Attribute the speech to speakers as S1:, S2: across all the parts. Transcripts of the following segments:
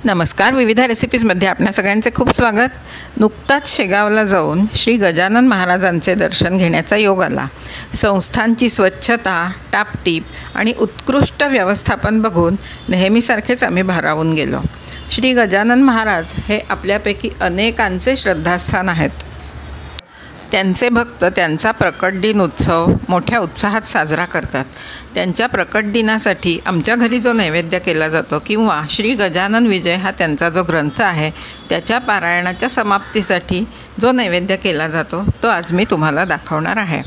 S1: नमस्कार. विविध रेसिपीजमध्ये आपल्या सगळ्यांचे खूप स्वागत. नुकताच शेगावला जाऊन श्री गजानन महाराजांचे दर्शन घेण्याचा योग आला. संस्थांची स्वच्छता, टापटीप आणि उत्कृष्ट व्यवस्थापन बघून नेहमीसारखेच आम्ही भारावून गेलो. श्री गजानन महाराज हे आपल्यापैकी अनेकांचे श्रद्धास्थान आहेत. त्यांचे भक्त त्यांचा प्रकट दिन उत्सव मोठ्या उत्साहात साजरा करतात. त्यांच्या प्रकट दिनासाठी आमच्या घरी जो नैवेद्य केला जातो किंवा श्री गजानन विजय हा त्यांचा जो ग्रंथ आहे त्याच्या पारायणाच्या समाप्तीसाठी जो नैवेद्य केला जातो तो आज मी तुम्हाला दाखवणार आहे.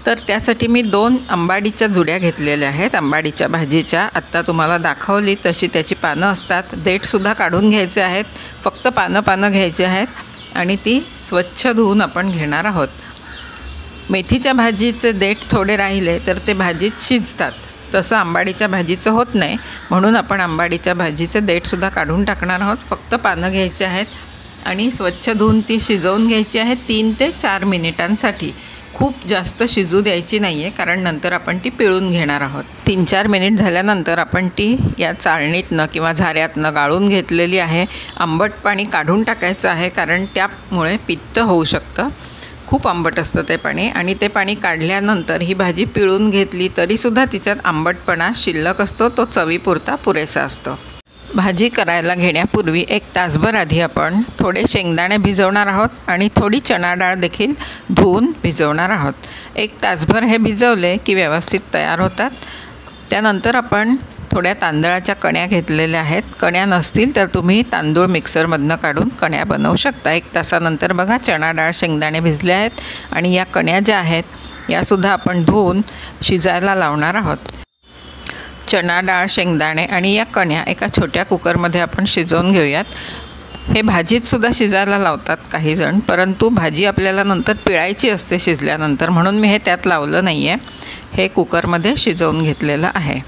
S1: तर त्यासाठी मी 2 आंबाडीच्या जुड्या घेतलेल्या आहेत. आंबाडीच्या भाजीच्या आत्ता तुम्हाला दाखवली तशी त्याची पानं असतात. देठसुद्धा काढून घ्यायचे आहेत. फक्त पानं घ्यायची आहेत आणि ती स्वच्छ धुवून आपण घेणार आहोत. मेथीच्या भाजीचे देठ थोडे राहिले तर ते भाजीत शिजतात. तसं आंबाडीच्या भाजीचं होत नाही, म्हणून आपण आंबाडीच्या भाजीचे देठसुद्धा काढून टाकणार आहोत. फक्त पानं घ्यायची आहेत आणि स्वच्छ धुवून ती शिजवून घ्यायची आहे 3 ते 4 मिनिटांसाठी. खूप जास्त शिजू द्यायची नाही आहे, कारण नंतर आपण ती पिळून घेणार आहोत. 3-4 मिनिट झाल्यानंतर आपण ती या चाळणीतनं किंवा झाऱ्यातनं गाळून घेतलेली आहे. आंबट पाणी काढून टाकायचं आहे, कारण त्यामुळे पित्त होऊ शकतं. खूप आंबट असतं ते पाणी, आणि ते पाणी काढल्यानंतर ही भाजी पिळून घेतली तरीसुद्धा तिच्यात आंबटपणा शिल्लक असतो. तो चवीपुरता पुरेसा असतो. भाजी करायला घेण्यापूर्वी 1 तासभर आधी आपण थोडे शेंगदाणे भिजवणार आहोत आणि थोडी चणा डाळ देखील धुवून भिजवणार आहोत. 1 तासभर हे भिजवले की व्यवस्थित तयार होतात. त्यानंतर आपण थोड्या तांदळाच्या कण्या घेतलेल्या आहेत. कण्या नसतील तर तुम्ही तांदूळ मिक्सरमधनं काढून कण्या बनवू शकता. 1 तासानंतर बघा चणा डाळ शेंगदाणे भिजले आहेत आणि या कण्या ज्या आहेत यासुद्धा आपण धुवून शिजायला लावणार आहोत. चणा डाळ, शेंगदाणे आणि या कण्या एका छोट्या कुकरमध्ये आपण शिजवून घेऊयात. हे भाजीतसुद्धा शिजायला लावतात काही जण, परंतु भाजी आपल्याला नंतर पिळायची असते शिजल्यानंतर, म्हणून मी हे त्यात लावलं नाही आहे. हे कुकरमध्ये शिजवून घेतलेलं आहे.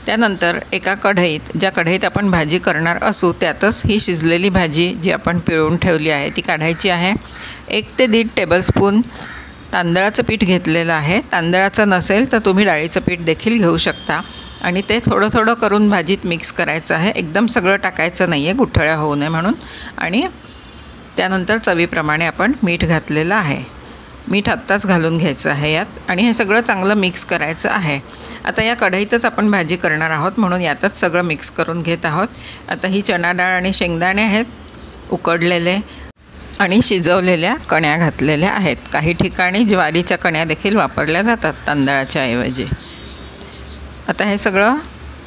S1: त्यानंतर एका कढईत, ज्या कढईत आपण भाजी करणार असू त्यातच ही शिजलेली भाजी जी आपण पिळून ठेवली आहे ती काढायची आहे. 1 ते 1.5 टेबलस्पून तांदळाचं पीठ घेतलेलं आहे. तांदळाचं नसेल तर तुम्ही डाळीचं पीठ देखील घेऊ शकता आणि ते थोडं करून भाजीत मिक्स करायचं आहे. एकदम सगळं टाकायचं नाही आहे, गुठळ्या होऊ नये म्हणून. आणि त्यानंतर चवीप्रमाणे आपण मीठ घातलेलं आहे. मीठ आत्ताच घालून घ्यायचं आहे यात आणि हे सगळं चांगलं मिक्स करायचं आहे. आता या कढईतच आपण भाजी करणार आहोत, म्हणून यातच सगळं मिक्स करून घेत आहोत. आता ही चणा डाळ आणि शेंगदाणे आहेत उकडलेले, आणि शिजवलेल्या कण्या घातलेल्या आहेत. काही ठिकाणी ज्वारीच्या कण्या देखील वापरल्या जातात तांदळाच्या ऐवजी. आता हे सगळं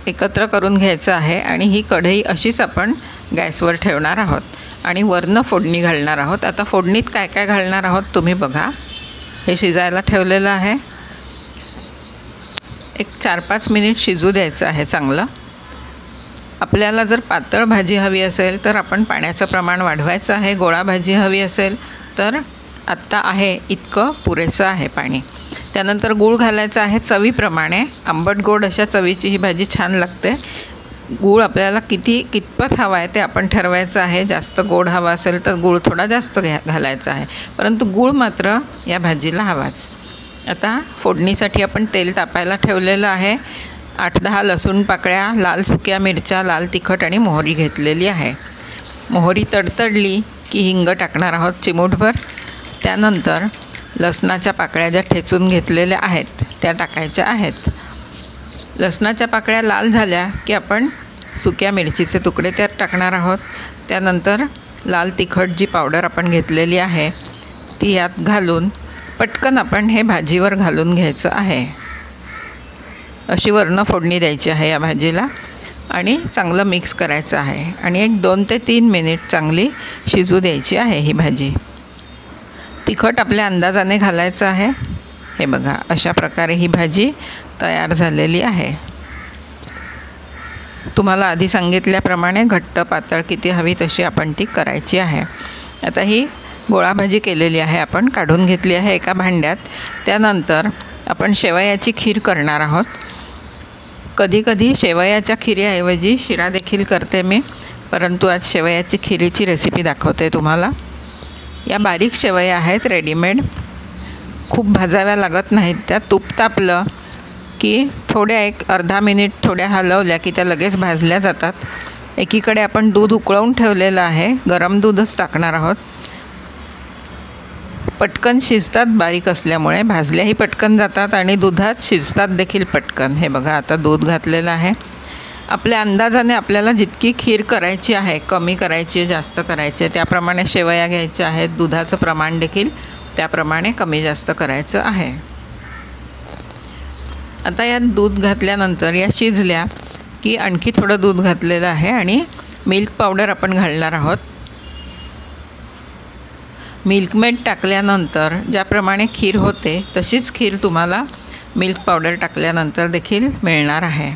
S1: एकत्र करून घ्यायचं आहे आणि ही कढई अशीच आपण गॅसवर ठेवणार आहोत आणि वरनं फोडणी घालणार आहोत. आता फोडणीत काय काय घालणार आहोत तुम्ही बघा. हे शिजायला ठेवलेलं आहे. 4-5 मिनिट शिजू द्यायचं आहे चांगलं. आपल्याला जर पातळ भाजी हवी असेल तर आपण पाण्याचं प्रमाण वाढवायचं आहे. गोळा भाजी हवी असेल तर आत्ता आहे इतकं पुरेसं आहे पाणी. त्यानंतर गूळ घालायचा आहे चवीप्रमाणे. आंबट गोड अशा चवीची ही भाजी छान लागते. गूळ आपल्याला कितपत हवा आहे ते आपण ठरवायचं आहे. जास्त गोड हवा असेल तर गूळ थोडा जास्त घालायचा आहे, परंतु गूळ मात्र या भाजीला हवाच. आता फोडणीसाठी आपण तेल तापायला ठेवलेलं आहे. 8-10 लसूण पाकळ्या, लाल सुक्या मिरच्या, लाल तिखट आणि मोहरी घेतलेली आहे. मोहरी तडतडली की हिंग टाकणार आहोत चिमूटभर. त्यानंतर लसणाच्या पाकळ्या ज्या ठेचून घेतलेल्या आहेत त्या टाकायच्या आहेत. लसणाच्या पाकळ्या लाल झाल्या की आपण सुक्या मिरचीचे तुकडे त्यात टाकणार आहोत. त्यानंतर लाल तिखट जी पावडर आपण घेतलेली आहे ती यात घालून पटकन आपण हे भाजीवर घालून घ्यायचं आहे. अशी वरनं फोडणी द्यायची आहे या भाजीला आणि चांगलं मिक्स करायचं आहे आणि 2 ते 3 मिनिट चांगली शिजू द्यायची आहे ही भाजी. तिखट आपल्या अंदाजाने घालायचं आहे. हे बघा अशा प्रकारे ही भाजी तयार झालेली आहे. तुम्हाला आधी सांगितल्याप्रमाणे घट्ट पातळ किती हवी तशी आपण ती करायची आहे. आता ही गोळा भाजी केलेली आहे, आपण काढून घेतली आहे एका भांड्यात. त्यानंतर आपण शेवयाची खीर करणार आहोत. कधीकधी शेवयाच्या खिरीऐवजी शिरा देखील करते मी, परंतु आज शेवयाची खिरीची रेसिपी दाखवते तुम्हाला. या बारीक शेवया आहेत रेडीमेड. खूप भाजाव्या लागत नाहीत त्या. तूप तापलं की थोड्या 1 अर्धा मिनिट थोड्या हलवल्या की त्या लगेच भाजल्या जातात. एकीकडे आपण दूध उकळवून ठेवलेलं आहे, गरम दूधच टाकणार आहोत. पटकन शिजतात बारीक असल्यामुळे, भाजल्याही पटकन जातात आणि दुधात शिजतात देखील पटकन. हे बघा, आता दूध घातलेलं आहे. आपल्या अंदाजाने आपल्याला जितकी खीर करायची आहे, कमी करायची आहे जास्त करायची आहे त्याप्रमाणे शेवया घ्यायच्या आहेत. दुधाचं प्रमाण देखील त्याप्रमाणे कमी जास्त करायचं आहे. आता यात दूध घातल्यानंतर या शिजल्या की आणखी थोडं दूध घातलेलं आहे आणि मिल्क पावडर आपण घालणार आहोत. मिल्कमेड टाकल्यानंतर ज्याप्रमाणे खीर होते तशीच खीर तुम्हाला मिल्क पावडर टाकल्यानंतर देखील मिळणार आहे.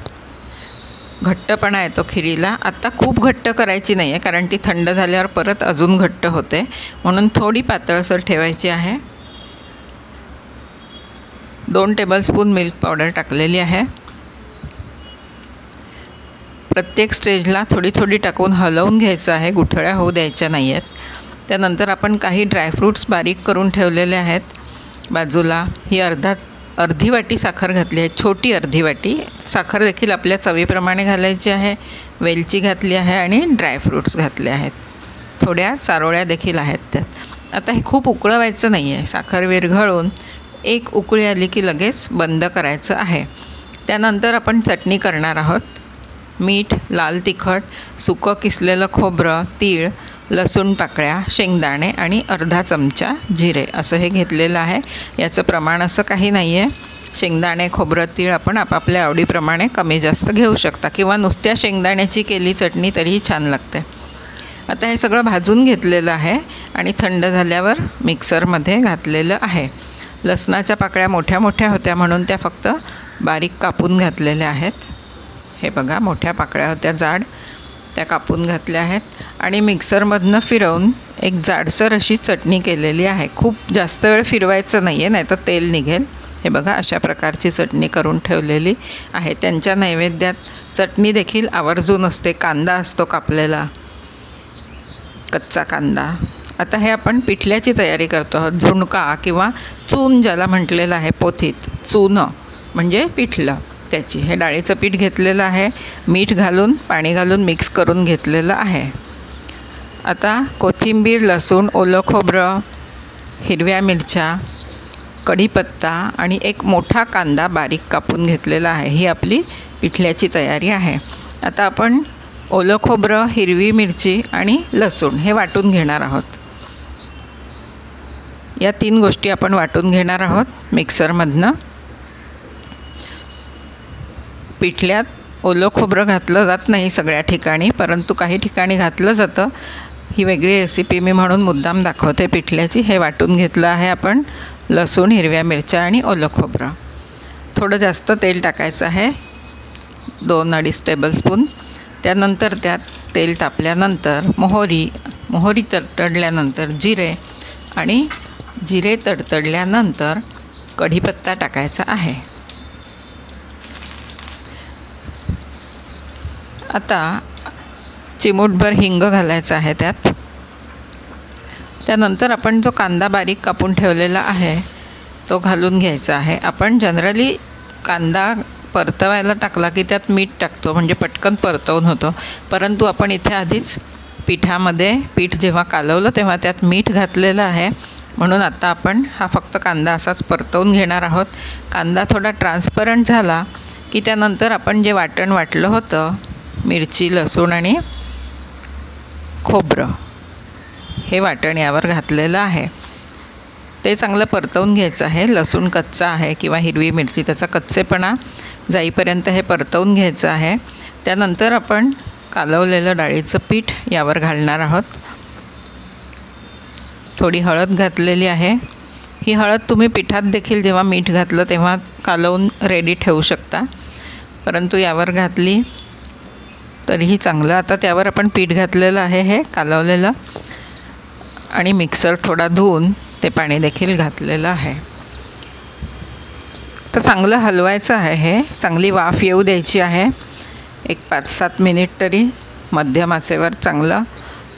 S1: घट्टपणा येतो खिरीला. आत्ता खूप घट्ट करायची नाही आहे, कारण ती थंड झाल्यावर परत अजून घट्ट होते, म्हणून थोडी पातळसर ठेवायची आहे. 2 टेबलस्पून मिल्क पावडर टाकलेली आहे. प्रत्येक स्टेजला थोडी थोडी टाकून हलवून घ्यायचं आहे, गुठळ्या होऊ द्यायच्या नाही आहेत. त्यानंतर आपण काही ड्रायफ्रूट्स बारीक करून ठेवलेले आहेत बाजूला. ही अर्धी वाटी साखर घातली आहे, छोटी अर्धी वाटी. साखर देखील आपल्या चवीप्रमाणे घालायची आहे. वेलची घातली आहे आणि ड्रायफ्रूट्स घातले आहेत. थोड्या चारोळ्या देखील आहेत त्यात. आता हे खूप उकळवायचं नाही आहे. साखर विरघळून एक उकळी आली की लगेच बंद करायचं आहे. त्यानंतर आपण चटणी करणार आहोत. मीठ, लाल तिखट, सुकं किसलेलं खोबरं, तीळ, लसूण पाकळ्या, शेंगदाणे आणि अर्धा चमचा जिरे असं हे घेतलेलं आहे. याचं प्रमाण असं काही नाही आहे. शेंगदाणे, खोबरं, तीळ आपण आपापल्या आवडीप्रमाणे कमी जास्त घेऊ शकता किंवा नुसत्या शेंगदाण्याची केली चटणी तरीही छान लागते. आता हे सगळं भाजून घेतलेलं आहे आणि थंड झाल्यावर मिक्सरमध्ये घातलेलं आहे. लसणाच्या पाकळ्या मोठ्या मोठ्या होत्या म्हणून त्या फक्त बारीक कापून घातलेल्या आहेत. हे बघा, मोठ्या पाकळ्या होत्या जाड, त्या कापून घातल्या आहेत आणि मिक्सरमधनं फिरवून एक जाडसर अशी चटणी केलेली आहे. खूप जास्त वेळ फिरवायचं नाही आहे, नाही तर तेल निघेल. हे बघा, अशा प्रकारची चटणी करून ठेवलेली आहे. त्यांच्या नैवेद्यात चटणी देखील आवर्जून असते. कांदा असतो कापलेला, कच्चा कांदा. आता हे आपण पिठल्याची तयारी करतो आहोत. झुणका किंवा चून ज्याला म्हटलेलं आहे पोथीत, चूनं म्हणजे पिठलं त्याची. हे डाळीचं पीठ घेतलेलं आहे, मीठ घालून पाणी घालून मिक्स करून घेतलेलं आहे. आता कोथिंबीर, लसूण, ओलं खोबरं, हिरव्या मिरच्या, कढीपत्ता आणि एक मोठा कांदा बारीक कापून घेतलेला आहे. ही आपली पिठल्याची तयारी आहे. आता आपण ओलं खोबरं, हिरवी मिरची आणि लसूण हे वाटून घेणार आहोत. या 3 गोष्टी आपण वाटून घेणार आहोत मिक्सरमधनं. पिठल्यात ओलं खोबरं घातलं जात नाही सगळ्या ठिकाणी, परंतु काही ठिकाणी घातलं जातं. ही वेगळी रेसिपी मी म्हणून मुद्दाम दाखवते पिठल्याची. हे वाटून घेतलं आहे आपण. लसूण, हिरव्या मिरच्या आणि ओलं खोबरं. थोडं जास्त तेल टाकायचं आहे, 2-2.5 टेबलस्पून. त्यानंतर त्यात तेल तापल्यानंतर मोहरी तडतडल्यानंतर जिरे आणि जिरे तडतडल्यानंतर कढीपत्ता टाकायचा आहे. आता चिमूटभर हिंग घालायचं आहे त्यात. त्यानंतर आपण जो कांदा बारीक कापून ठेवलेला आहे तो घालून घ्यायचा आहे. आपण जनरली कांदा परतवायला टाकला की त्यात मीठ टाकतो, म्हणजे पटकन परतवून होतो. परंतु आपण इथे आधीच पीठ जेव्हा कालवलं तेव्हा त्यात मीठ घातलेलं आहे, म्हणून आता आपण हा फक्त कांदा असाच परतवून घेणार आहोत. कांदा थोडा ट्रान्सपरंट झाला की त्यानंतर आपण जे वाटण वाटलं होतं, मिरची, लसूण आणि खोबरं, हे वाटण यावर घातलेलं आहे. ते चांगलं परतवून घ्यायचं आहे. लसूण कच्चा आहे किंवा हिरवी मिरची, त्याचा कच्चेपणा जाईपर्यंत हे परतवून घ्यायचं आहे. त्यानंतर आपण कालवलेलं डाळीचं पीठ यावर घालणार आहोत. थोडी हळद घातलेली आहे. ही हळद तुम्ही पिठात देखील जेव्हा मीठ घातलं तेव्हा कालवून रेडी ठेवू शकता, परंतु यावर घातली तरीही चांगलं. आता त्यावर आपण पीठ घातलेलं आहे हे कालवलेलं, आणि मिक्सर थोडा धुवून ते पाणी देखील घातलेलं आहे. तर चांगलं हलवायचं आहे. हे चांगली वाफ येऊ द्यायची आहे. एक 5-7 मिनिट तरी मध्यम आचेवर चांगलं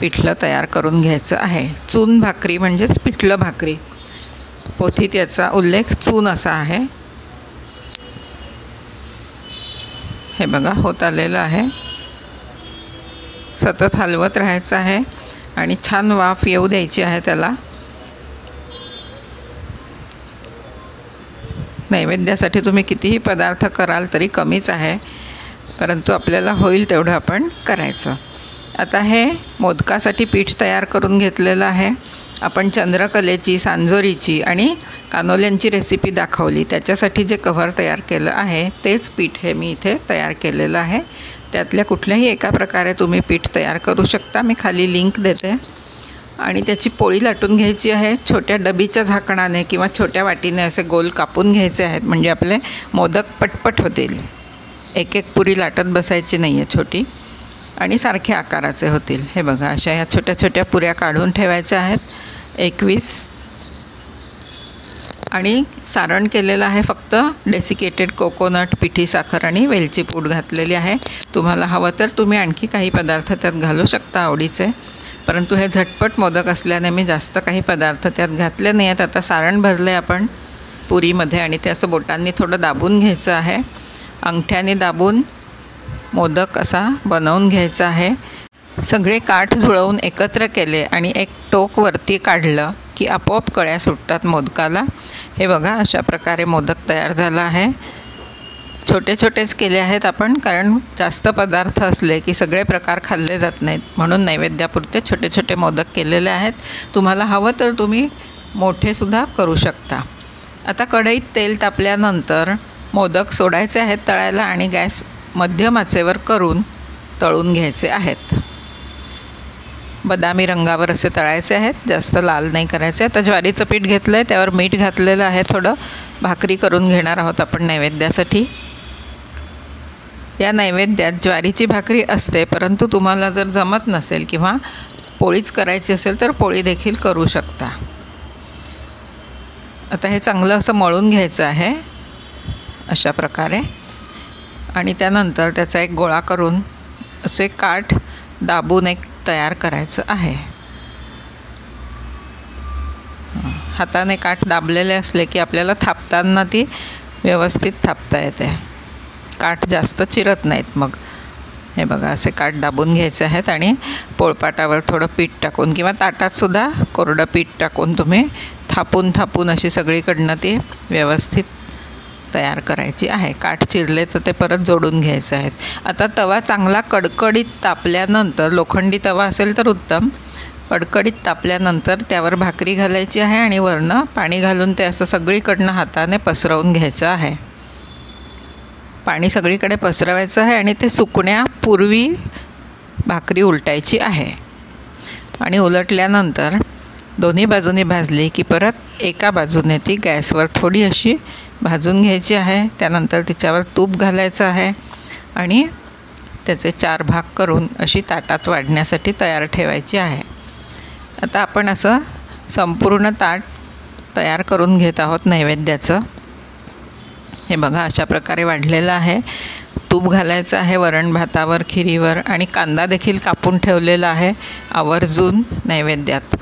S1: पिठलं तयार करून घ्यायचं आहे. चून भाकरी म्हणजेच पिठलं भाकरी, पोथीत याचा उल्लेख चून असा आहे. हे बघा, होत आलेलं आहे. सतत हलवत राहायचं आहे आणि छान वाफ येऊ द्यायची आहे त्याला. नैवेद्यासाठी तुम्ही कितीही पदार्थ कराल तरी कमीच आहे, परंतु आपल्याला होईल तेवढं आपण करायचं. आता हे मोदकासाठी पीठ तयार करून घेतलेलं आहे. आपण चंद्रकलेची, सांजोरीची आणि कानोल्यांची रेसिपी दाखवली, त्याच्यासाठी जे कव्हर तयार केलं आहे तेच पीठ हे मी इथे तयार केलेलं आहे. त्यातल्या कुठल्याही एका प्रकारे तुम्ही पीठ तयार करू शकता. मी खाली लिंक देते. आणि त्याची पोळी लाटून घ्यायची आहे. छोट्या डबीच्या झाकणाने किंवा छोट्या वाटीने असे गोल कापून घ्यायचे आहेत, म्हणजे आपले मोदक पटपट होतील. एक एक पुरी लाटत बसायची नाही आहे छोटी, आणि सारख्या आकाराचे होतील. हे बघा, अशा ह्या छोट्या छोट्या पुऱ्या काढून ठेवायच्या आहेत. 21 आणि सारण केलेलं आहे फक्त डेसिकेटेड कोकोनट, पिठी साखर आणि वेलची पूड घातलेली आहे. तुम्हाला हवं तर तुम्ही आणखी काही पदार्थ त्यात घालू शकता आवडीचे, परंतु हे झटपट मोदक असल्याने मी जास्त काही पदार्थ त्यात घातले नाही आहेत. आता सारण भरले आपण पुरीमध्ये आणि ते असं बोटांनी थोडं दाबून घ्यायचं आहे. अंगठ्याने दाबून मोदक असा बनवून घ्यायचा आहे. सगळे काठ जुळवून एकत्र केले आणि एक टोक वरती काढलं की आपोआप कळ्या सुटतात मोदकाला. हे बघा, अशा प्रकारे मोदक तयार झाला आहे. छोटे छोटेच केले आहेत आपण, कारण जास्त पदार्थ असले की सगळे प्रकार खाल्ले जात नाहीत, म्हणून नैवेद्यापुरते छोटे छोटे मोदक केलेले आहेत. तुम्हाला हवं तर तुम्ही मोठेसुद्धा करू शकता. आता कढईत तेल तापल्यानंतर मोदक सोडायचे आहेत तळायला आणि गॅस मध्यम आचेवर करून तळून घ्यायचे आहेत. बदामी रंगावर असे तळायचे आहेत, जास्त लाल नाही करायचे. आता ज्वारीचं पीठ घेतलं आहे, त्यावर मीठ घातलेलं आहे. थोडं भाकरी करून घेणार आहोत आपण नैवेद्यासाठी. या नैवेद्यात ज्वारीची भाकरी असते, परंतु तुम्हाला जर जमत नसेल किंवा पोळीच करायची असेल तर पोळी देखील करू शकता. आता हे चांगलं असं मळून घ्यायचं आहे अशा प्रकारे, आणि त्यानंतर त्याचा एक गोळा करून असे काठ दाबून एक तयार करायचं आहे. हाताने काठ दाबलेले असले की आपल्याला थापताना ती व्यवस्थित थापता येते, काठ जास्त चिरत नाहीत. मग हे बघा, असे काठ दाबून घ्यायचे आहेत आणि पोळपाटावर थोडं पीठ टाकून किंवा ताटातसुद्धा कोरडं पीठ टाकून तुम्ही थापून थापून अशी सगळीकडनं ती व्यवस्थित तयार करायची आहे. काठ चिरले तर ते परत जोडून घ्यायचे आहेत. आता तवा चांगला कडकडीत तापल्यानंतर, लोखंडी तवा असेल तर उत्तम, कडकडीत तापल्यानंतर त्यावर भाकरी घालायची आहे आणि वरनं पाणी घालून ते असं सगळीकडनं हाताने पसरवून घ्यायचं आहे. पाणी सगळीकडे पसरवायचं आहे आणि ते सुकण्यापूर्वी भाकरी उलटायची आहे. आणि उलटल्यानंतर दोन्ही बाजूनी भाजली की परत एका बाजूने ती गॅसवर थोडी अशी भाजून घ्यायची आहे. त्यानंतर तिच्यावर तूप घालायचं आहे आणि त्याचे 4 भाग करून अशी ताटात वाढण्यासाठी तयार ठेवायची आहे. आता आपण असं संपूर्ण ताट तयार करून घेत आहोत नैवेद्याचं. हे बघा, अशा प्रकारे वाढलेलं आहे. तूप घालायचं आहे वरण भातावर, खिरीवर, आणि कांदा देखील कापून ठेवलेला आहे आवर्जून नैवेद्यात.